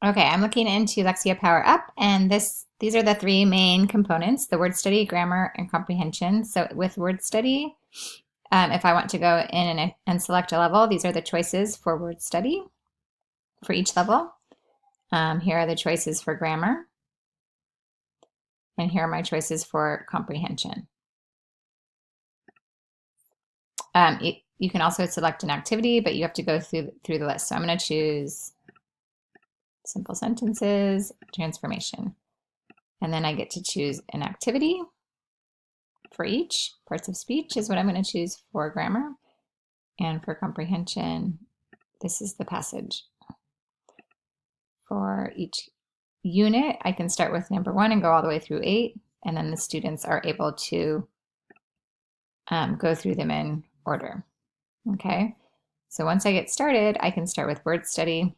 Okay, I'm looking into Lexia Power Up, and these are the three main components: the word study, grammar, and comprehension. So with word study, if I want to go in and select a level, these are the choices for word study for each level. Here are the choices for grammar, and here are my choices for comprehension. You can also select an activity, but you have to go through the list. So I'm going to choose simple sentences, transformation. And then I get to choose an activity for each. Parts of speech is what I'm going to choose for grammar. And for comprehension, this is the passage. For each unit, I can start with number 1 and go all the way through 8. And then the students are able to go through them in order. Okay, so once I get started, I can start with word study.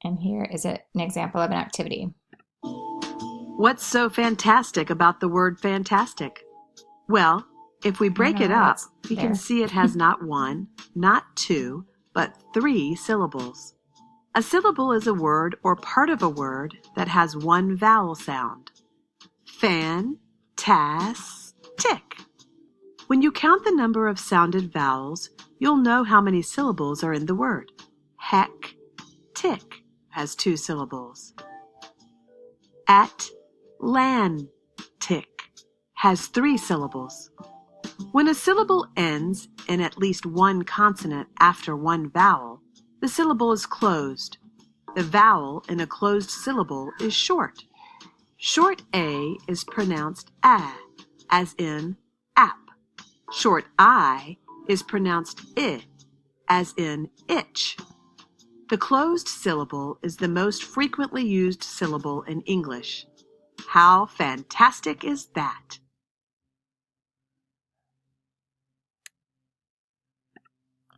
And here is an example of an activity. What's so fantastic about the word fantastic? Well, if we break it up, we can see it has not 1, not 2, but 3 syllables. A syllable is a word or part of a word that has 1 vowel sound. Fan-tas-tic. When you count the number of sounded vowels, you'll know how many syllables are in the word. Tick has 2 syllables. Atlantic has 3 syllables. When a syllable ends in at least 1 consonant after 1 vowel, the syllable is closed. The vowel in a closed syllable is short. Short A is pronounced a, as in app. Short I is pronounced I, as in itch. The closed syllable is the most frequently used syllable in English. How fantastic is that?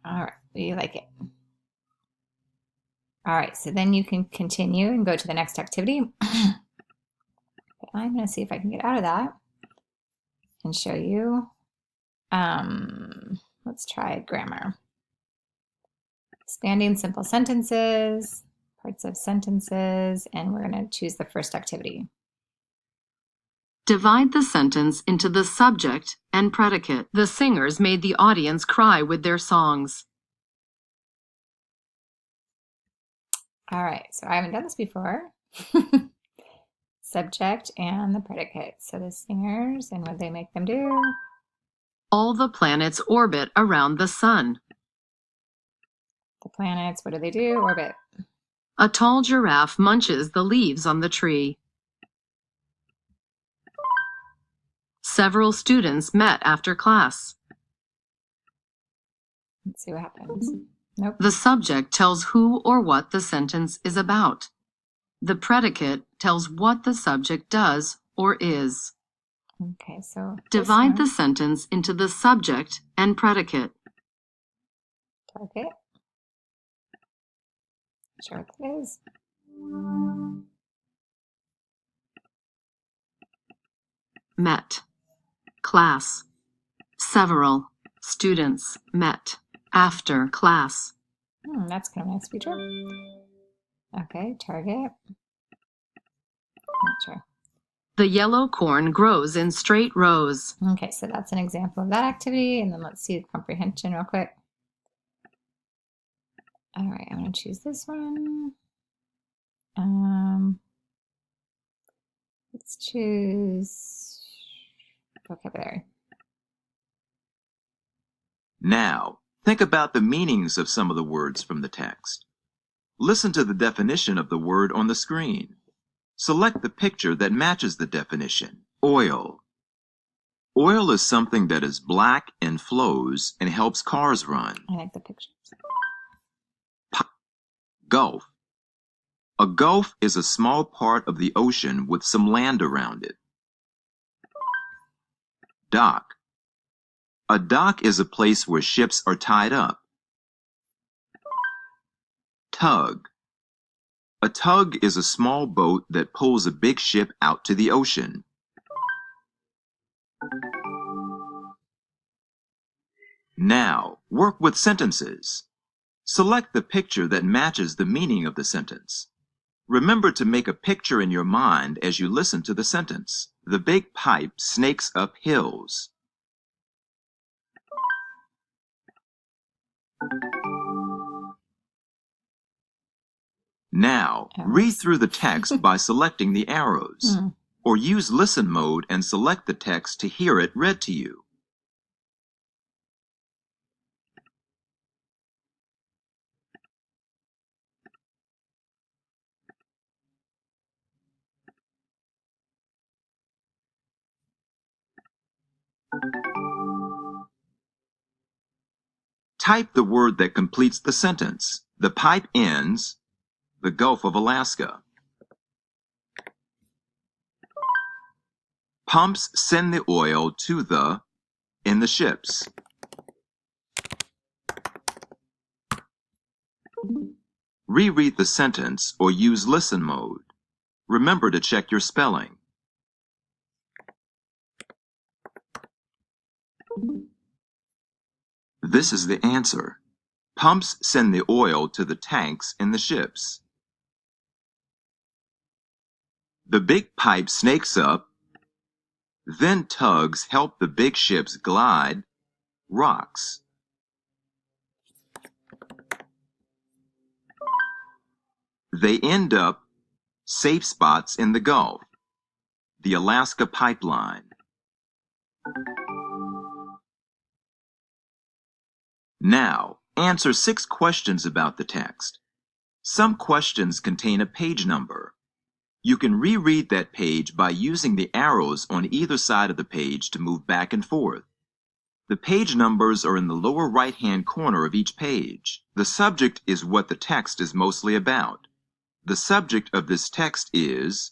All right, you like it. All right, so then you can continue and go to the next activity. I'm going to see if I can get out of that and show you. Let's try grammar. Expanding simple sentences, parts of sentences, and we're going to choose the first activity. Divide the sentence into the subject and predicate. The singers made the audience cry with their songs. All right, so I haven't done this before. Subject and the predicate. So the singers, and what they make them do? All the planets orbit around the sun. The planets, what do they do? Orbit. A tall giraffe munches the leaves on the tree. Several students met after class. Let's see what happens. Nope. The subject tells who or what the sentence is about. The predicate tells what the subject does or is. Okay, so divide the sentence into the subject and predicate. Target. Sure what that is. Met. Class. Several students met after class. That's kind of a nice feature. Okay, target. Not sure. The yellow corn grows in straight rows. Okay, so that's an example of that activity. And then let's see the comprehension real quick. All right, I'm going to choose this one. Let's choose vocabulary. Now, think about the meanings of some of the words from the text. Listen to the definition of the word on the screen. Select the picture that matches the definition. Oil. Oil is something that is black and flows and helps cars run. I like the pictures. Gulf. A gulf is a small part of the ocean with some land around it. Dock. A dock is a place where ships are tied up. Tug. A tug is a small boat that pulls a big ship out to the ocean. Now, work with sentences. Select the picture that matches the meaning of the sentence. Remember to make a picture in your mind as you listen to the sentence. The big pipe snakes up hills. Now, read through the text by selecting the arrows, or use listen mode and select the text to hear it read to you. Type the word that completes the sentence. The pipe ends, the Gulf of Alaska. Pumps send the oil to the, in the ships. Reread the sentence or use listen mode. Remember to check your spelling. This is the answer. Pumps send the oil to the tanks in the ships. The big pipe snakes up, then tugs help the big ships glide, rocks. They end up safe spots in the Gulf, the Alaska pipeline. Now, answer 6 questions about the text. Some questions contain a page number. You can reread that page by using the arrows on either side of the page to move back and forth. The page numbers are in the lower right-hand corner of each page. The subject is what the text is mostly about. The subject of this text is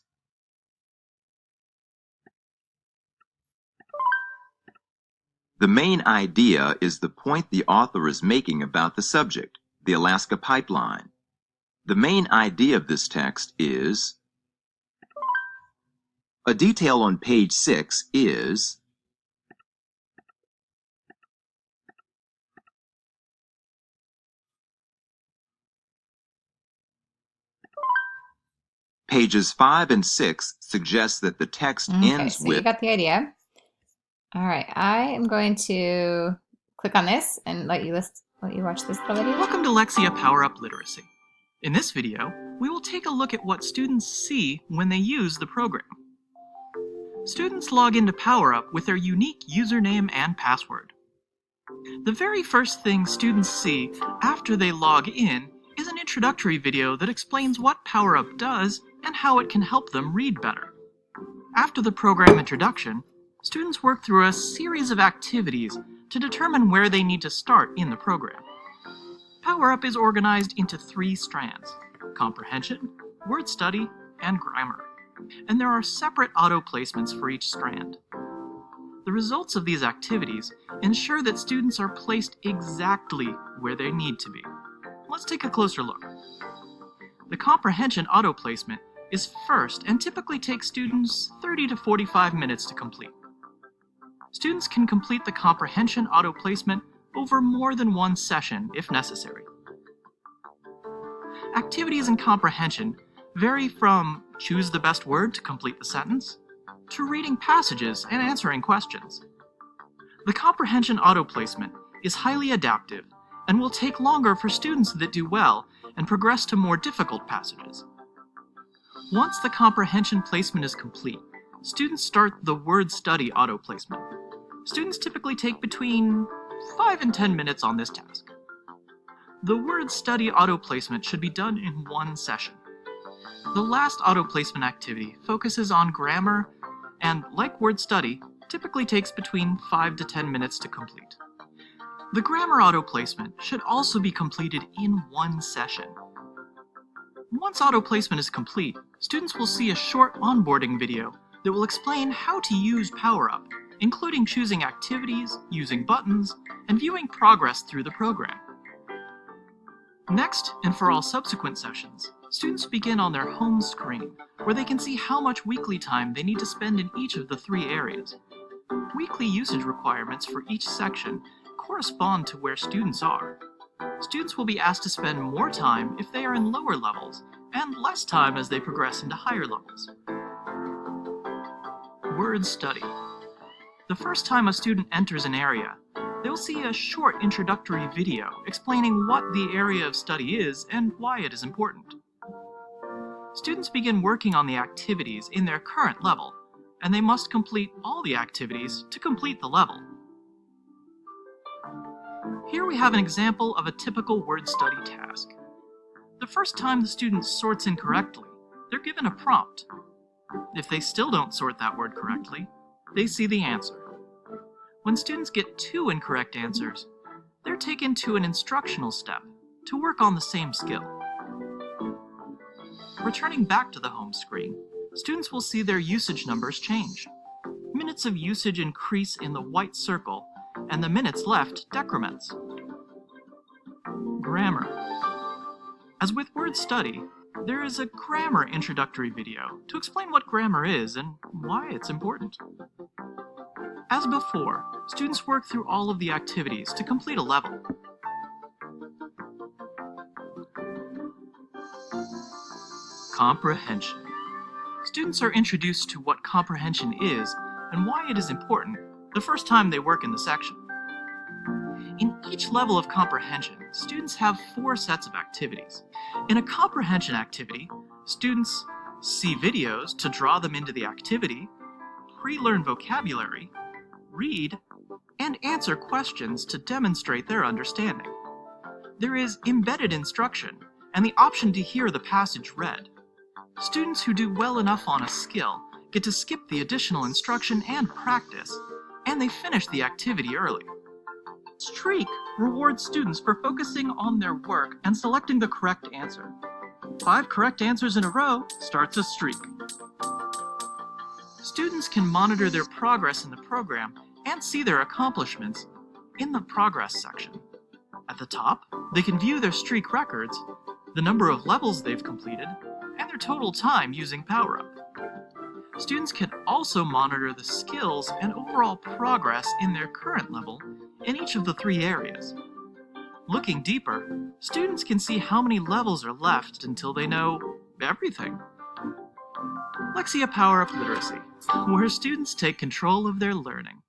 the main idea is the point the author is making about the subject, the Alaska pipeline. The main idea of this text is a detail on page 6 is pages 5 and 6 suggest that the text ends so you with. got the idea. All right, I am going to click on this and let you watch this little video. Welcome to Lexia Power Up Literacy. In this video, we will take a look at what students see when they use the program. Students log into Power Up with their unique username and password. The very first thing students see after they log in is an introductory video that explains what Power Up does and how it can help them read better. After the program introduction, students work through a series of activities to determine where they need to start in the program. Power Up is organized into 3 strands: comprehension, word study, and grammar. And there are separate auto placements for each strand. The results of these activities ensure that students are placed exactly where they need to be. Let's take a closer look. The comprehension auto placement is first and typically takes students 30 to 45 minutes to complete. Students can complete the comprehension auto placement over more than one session if necessary. Activities in comprehension vary from choose the best word to complete the sentence, to reading passages and answering questions. The comprehension auto placement is highly adaptive and will take longer for students that do well and progress to more difficult passages. Once the comprehension placement is complete, students start the word study auto placement. Students typically take between 5 and 10 minutes on this task. The word study auto placement should be done in one session. The last auto placement activity focuses on grammar and, like word study, typically takes between 5 to 10 minutes to complete. The grammar auto placement should also be completed in one session. Once auto placement is complete, students will see a short onboarding video that will explain how to use Power Up, including choosing activities, using buttons, and viewing progress through the program. Next, and for all subsequent sessions, students begin on their home screen, where they can see how much weekly time they need to spend in each of the 3 areas. Weekly usage requirements for each section correspond to where students are. Students will be asked to spend more time if they are in lower levels, and less time as they progress into higher levels. Word study. The first time a student enters an area, they'll see a short introductory video explaining what the area of study is and why it is important. Students begin working on the activities in their current level, and they must complete all the activities to complete the level. Here we have an example of a typical word study task. The first time the student sorts incorrectly, they're given a prompt. If they still don't sort that word correctly, they see the answer. When students get 2 incorrect answers, they're taken to an instructional step to work on the same skill. Returning back to the home screen, students will see their usage numbers change. Minutes of usage increase in the white circle, and the minutes left decrements. Grammar. As with word study, there is a grammar introductory video to explain what grammar is and why it's important. As before, students work through all of the activities to complete a level. Comprehension. Students are introduced to what comprehension is and why it is important the first time they work in the section. In each level of comprehension, students have 4 sets of activities. In a comprehension activity, students see videos to draw them into the activity, pre-learn vocabulary, read, and answer questions to demonstrate their understanding. There is embedded instruction and the option to hear the passage read. Students who do well enough on a skill get to skip the additional instruction and practice, and they finish the activity early. Streak rewards students for focusing on their work and selecting the correct answer. 5 correct answers in a row starts a streak. Students can monitor their progress in the program and see their accomplishments in the progress section. At the top, they can view their streak records, the number of levels they've completed, and their total time using Power Up. Students can also monitor the skills and overall progress in their current level in each of the 3 areas. Looking deeper, students can see how many levels are left until they know everything. Lexia Power of Literacy, where students take control of their learning.